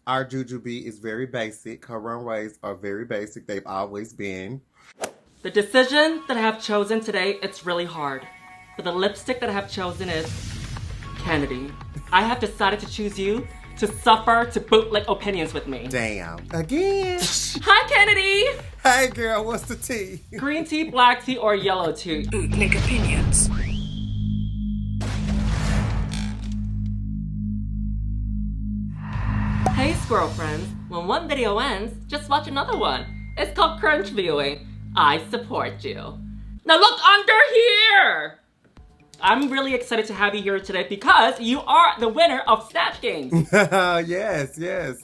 Our Jujubee is very basic. Her runways are very basic. They've always been. The decision that I have chosen today, it's really hard. But the lipstick that I have chosen is Kennedy. I have decided to choose you to suffer to Bootleg Opinions with me. Damn. Again. Hi, Kennedy! Hey, girl, what's the tea? Green tea, black tea, or yellow tea? Bootleg Opinions. Hey, squirrel friends. When one video ends, just watch another one. It's called crunch viewing. I support you. Now look under here! I'm really excited to have you here today because you are the winner of Snatch Games. Yes.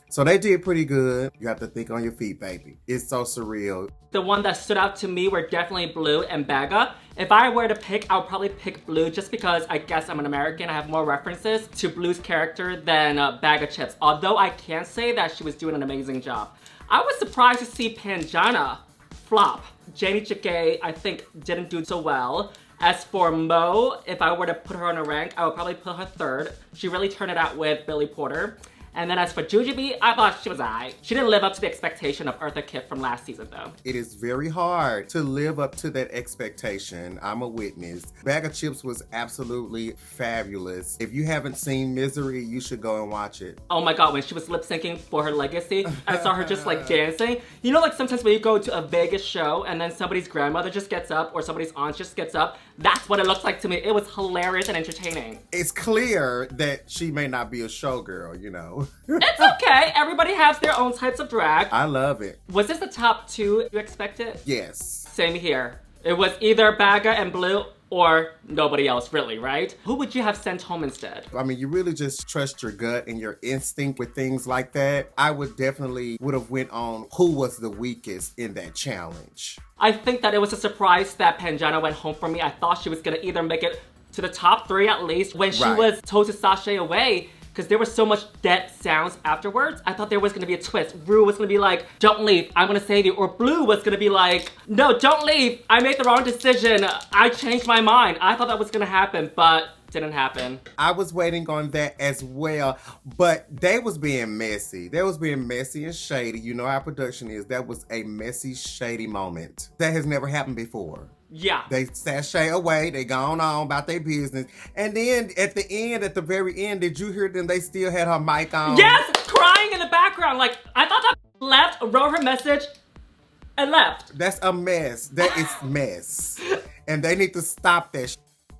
So they did pretty good. You have to think on your feet, baby. It's so surreal. The one that stood out to me were definitely Blue and Baga. If I were to pick, I would probably pick Blue just because I guess I'm an American. I have more references to Blue's character than Baga Chipz. Although I can say that she was doing an amazing job. I was surprised to see Pangina flop. Janey Jacké, I think, didn't do so well. As for Mo, if I were to put her on a rank, I would probably put her third. She really turned it out with Billy Porter. And then as for Jujubee, I thought she was alright. She didn't live up to the expectation of Eartha Kitt from last season though. It is very hard to live up to that expectation. I'm a witness. Bag of Chipz was absolutely fabulous. If you haven't seen Misery, you should go and watch it. Oh my god, when she was lip syncing for her legacy, I saw her just like dancing. You know, like sometimes when you go to a Vegas show and then somebody's grandmother just gets up or somebody's aunt just gets up, that's what it looks like to me. It was hilarious and entertaining. It's clear that she may not be a showgirl, you know. It's okay. Everybody has their own types of drag. I love it. Was this the top two you expected? Yes. Same here. It was either Baga and Blue or nobody else really, right? Who would you have sent home instead? I mean, you really just trust your gut and your instinct with things like that. I would have went on who was the weakest in that challenge. I think that it was a surprise that Pangina went home for me. I thought she was gonna either make it to the top three at least when she was told to sashay away. Because there was so much dead sounds afterwards. I thought there was gonna be a twist. Rue was gonna be like, don't leave, I'm gonna save you. Or Blue was gonna be like, no, don't leave. I made the wrong decision. I changed my mind. I thought that was gonna happen, but didn't happen. I was waiting on that as well, but they was being messy. They was being messy and shady. You know how production is. That was a messy, shady moment. That has never happened before. Yeah. They sashay away, they gone on about their business. And then at the very end, did you hear them? They still had her mic on. Yes, crying in the background. Like, I thought that left, wrote her message, and left. That's a mess. That is mess. And they need to stop that.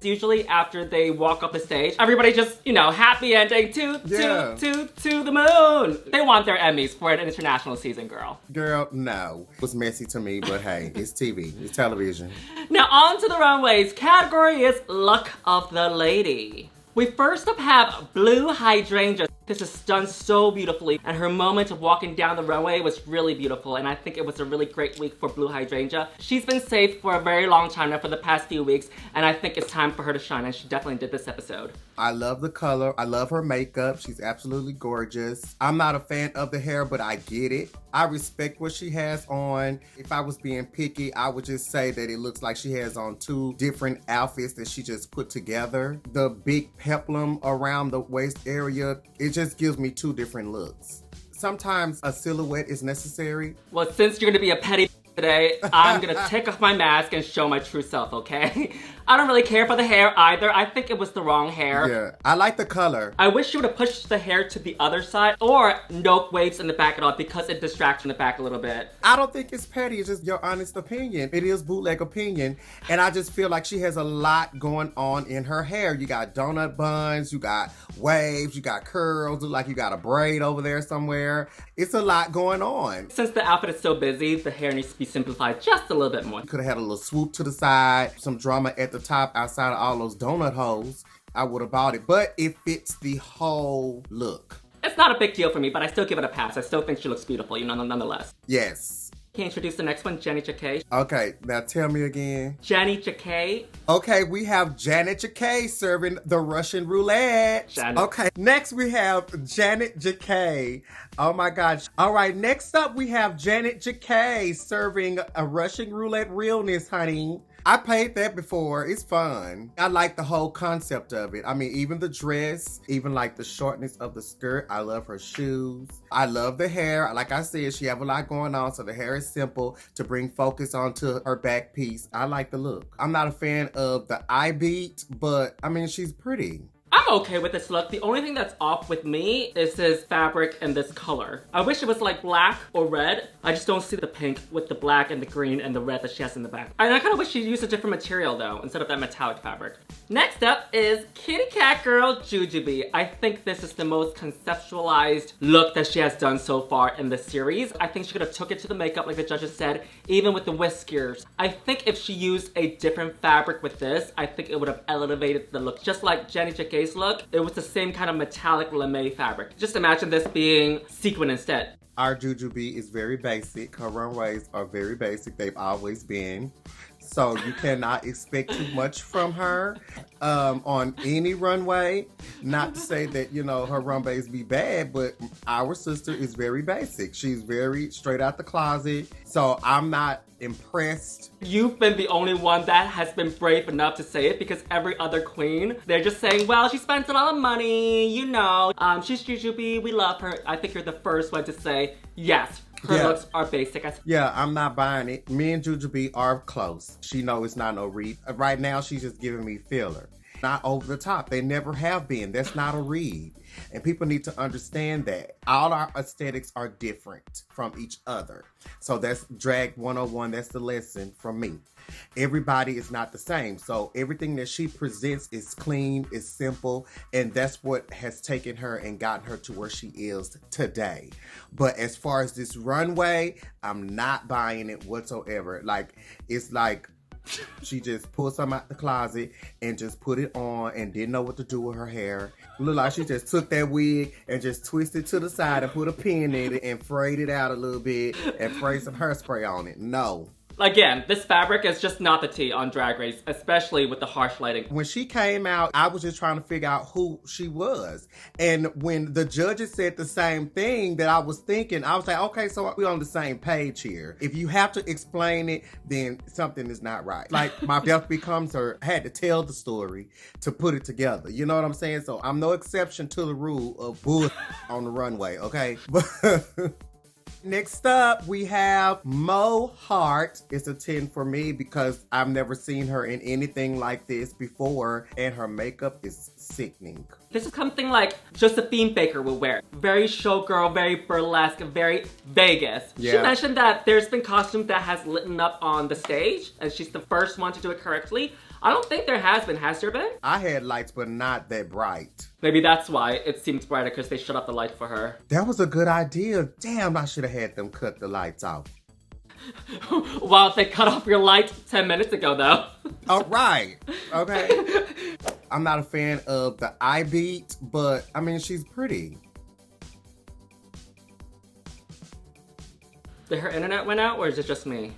Usually after they walk up the stage, everybody just, you know, happy ending to the moon. They want their Emmys for an international season, girl. Girl, no. It was messy to me, but hey, it's TV, it's television. Now on to the runways. Category is Luck of the Lady. We first up have Blue Hydrangea. This is done so beautifully, and her moment of walking down the runway was really beautiful, and I think it was a really great week for Blue Hydrangea. She's been safe for a very long time now, for the past few weeks, and I think it's time for her to shine, and she definitely did this episode. I love the color. I love her makeup. She's absolutely gorgeous. I'm not a fan of the hair, but I get it. I respect what she has on. If I was being picky, I would just say that it looks like she has on two different outfits that she just put together. The big peplum around the waist area, it just gives me two different looks. Sometimes a silhouette is necessary. Well, since you're gonna be a petty today, I'm gonna take off my mask and show my true self, okay? I don't really care for the hair either. I think it was the wrong hair. Yeah, I like the color. I wish you would have pushed the hair to the other side or no waves in the back at all because it distracts in the back a little bit. I don't think it's petty, it's just your honest opinion. It is bootleg opinion, and I just feel like she has a lot going on in her hair. You got donut buns, you got waves, you got curls, look like you got a braid over there somewhere. It's a lot going on. Since the outfit is so busy, the hair needs to be simplified just a little bit more. You could have had a little swoop to the side, some drama at the top outside of all those donut holes. I would have bought it, but it fits the whole look. It's not a big deal for me, but I still give it a pass. I still think she looks beautiful, you know, nonetheless. Yes. Can you introduce the next one, Janey Jacké? Okay, now tell me again. Janey Jacké. Okay, we have Janet Jacké serving the Russian roulette. Janet. Okay, next we have Janet Jacké. Oh my gosh. All right, next up we have Janet Jacké serving a Russian roulette realness, honey. I paid that before. It's fun. I like the whole concept of it. I mean, even the dress, even like the shortness of the skirt. I love her shoes. I love the hair. Like I said, she have a lot going on, so the hair is simple to bring focus onto her back piece. I like the look. I'm not a fan of the eye beat, but I mean, she's pretty. I'm okay with this look. The only thing that's off with me is this fabric and this color. I wish it was like black or red. I just don't see the pink with the black and the green and the red that she has in the back. And I kind of wish she used a different material though, instead of that metallic fabric. Next up is Kitty Cat Girl Jujubee. I think this is the most conceptualized look that she has done so far in the series. I think she could have took it to the makeup like the judges said, even with the whiskers. I think if she used a different fabric with this, I think it would have elevated the look. Just like Jacquet's look, it was the same kind of metallic lame fabric. Just imagine this being sequin instead. Our Jujubee is very basic. Her runways are very basic. They've always been. So you cannot expect too much from her on any runway. Not to say that, you know, her runways be bad, but our sister is very basic. She's very straight out the closet. So I'm not impressed. You've been the only one that has been brave enough to say it, because every other queen, they're just saying, well, she spends a lot of money, you know, she's Jujubee, we love her. I think you're the first one to say, yes, her looks are basic. Yeah, I'm not buying it. Me and Jujubee are close. She know it's not no read. Right now, she's just giving me filler. Not over the top. They never have been. That's not a read. And people need to understand that. All our aesthetics are different from each other. So that's drag 101. That's the lesson from me. Everybody is not the same. So everything that she presents is clean, is simple, and that's what has taken her and gotten her to where she is today. But as far as this runway, I'm not buying it whatsoever. Like, it's like she just pulled something out the closet and just put it on and didn't know what to do with her hair. Look like she just took that wig and just twisted to the side and put a pin in it and frayed it out a little bit and sprayed some hairspray on it. No. Again, this fabric is just not the tea on Drag Race, especially with the harsh lighting. When she came out, I was just trying to figure out who she was. And when the judges said the same thing that I was thinking, I was like, okay, so we're on the same page here. If you have to explain it, then something is not right. Like, my death becomes her, I had to tell the story to put it together. You know what I'm saying? So I'm no exception to the rule of bull on the runway, okay? Next up, we have Mo Hart. It's a 10 for me because I've never seen her in anything like this before, and her makeup is sickening. This is something like Josephine Baker would wear. Very showgirl, very burlesque, very Vegas. Yeah. She mentioned that there's been costumes that has lit up on the stage, and she's the first one to do it correctly. I don't think there has been. Has there been? I had lights, but not that bright. Maybe that's why it seems brighter, because they shut off the light for her. That was a good idea. Damn, I should have had them cut the lights off. Well, they cut off your lights 10 minutes ago, though. All right. Okay. I'm not a fan of the eye beat, but I mean, she's pretty. Did her internet went out, or is it just me?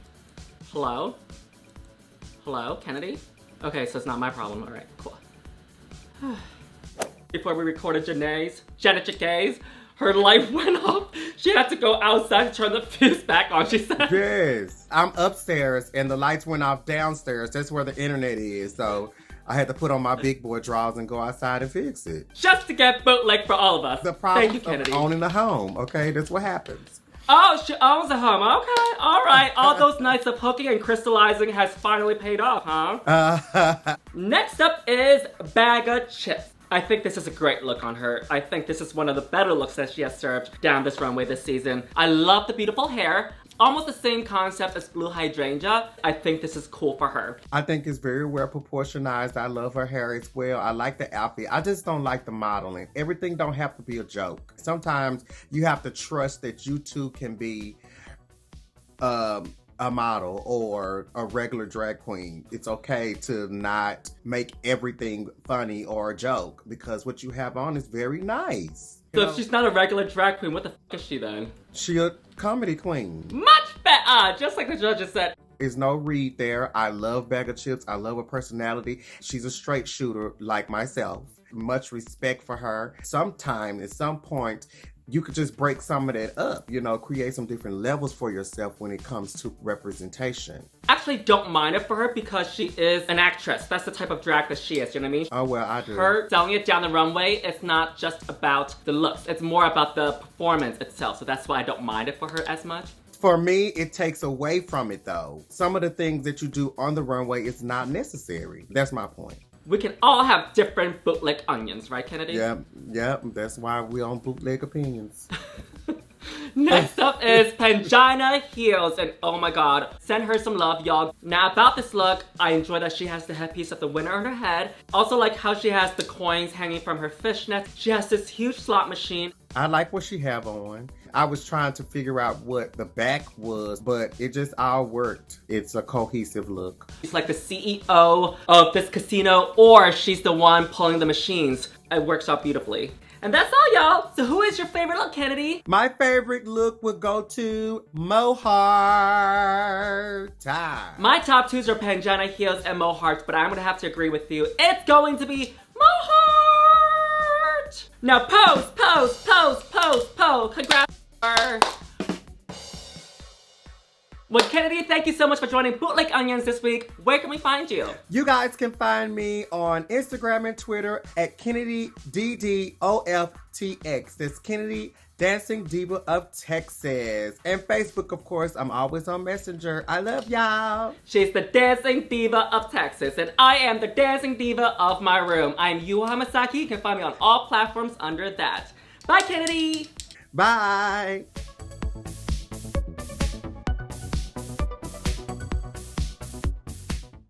Hello? Hello, Kennedy? Okay, so it's not my problem. All right, cool. Before we recorded Jacquet's, her light went off. She had to go outside to turn the fuse back on, she said. Yes. I'm upstairs and the lights went off downstairs. That's where the internet is. So I had to put on my big boy drawers and go outside and fix it. Just to get bootleg for all of us. The problem Thank you, Kennedy. of owning a home, okay? That's what happens. Oh, she owns a home. Okay, all right. All those nights of hooking and crystallizing has finally paid off, huh? Next up is Baga Chipz. I think this is a great look on her. I think this is one of the better looks that she has served down this runway this season. I love the beautiful hair. Almost the same concept as Blue Hydrangea. I think this is cool for her. I think it's very well proportionized. I love her hair as well. I like the outfit. I just don't like the modeling. Everything don't have to be a joke. Sometimes you have to trust that you too can be a model or a regular drag queen. It's okay to not make everything funny or a joke, because what you have on is very nice. So if she's not a regular drag queen, what the f is she then? She a comedy queen. Much better, just like the judges said. There's no read there. I love Baga Chipz. I love her personality. She's a straight shooter like myself. Much respect for her. Sometime, at some point, you could just break some of that up, you know, create some different levels for yourself when it comes to representation. Actually don't mind it for her because she is an actress. That's the type of drag that she is, you know what I mean? Oh, well, I do. Her selling it down the runway, it's not just about the looks. It's more about the performance itself. So that's why I don't mind it for her as much. For me, it takes away from it though. Some of the things that you do on the runway is not necessary. That's my point. We can all have different bootleg onions, right, Kennedy? Yep. That's why we're on Bootleg Opinions. Next up is Pangina Heels, and oh my god, send her some love, y'all. Now about this look, I enjoy that she has the headpiece of the winner on her head. Also like how she has the coins hanging from her fishnet. She has this huge slot machine. I like what she have on. I was trying to figure out what the back was, but it just all worked. It's a cohesive look. She's like the CEO of this casino, or she's the one pulling the machines. It works out beautifully. And that's all, y'all. So who is your favorite look, Kennedy? My favorite look would go to Mohart. My top twos are Pangina Heels and Mohart, but I'm gonna have to agree with you. It's going to be Mohart! Now pose, pose, pose, pose, pose. Congrats. Well, Kennedy, thank you so much for joining Bootleg Onions this week. Where can we find you? You guys can find me on Instagram and Twitter at KennedyDDOFTX. That's Kennedy Dancing Diva of Texas. And Facebook, of course. I'm always on Messenger. I love y'all. She's the Dancing Diva of Texas, and I am the Dancing Diva of my room. I'm Yuhua Hamasaki. You can find me on all platforms under that. Bye, Kennedy. Bye.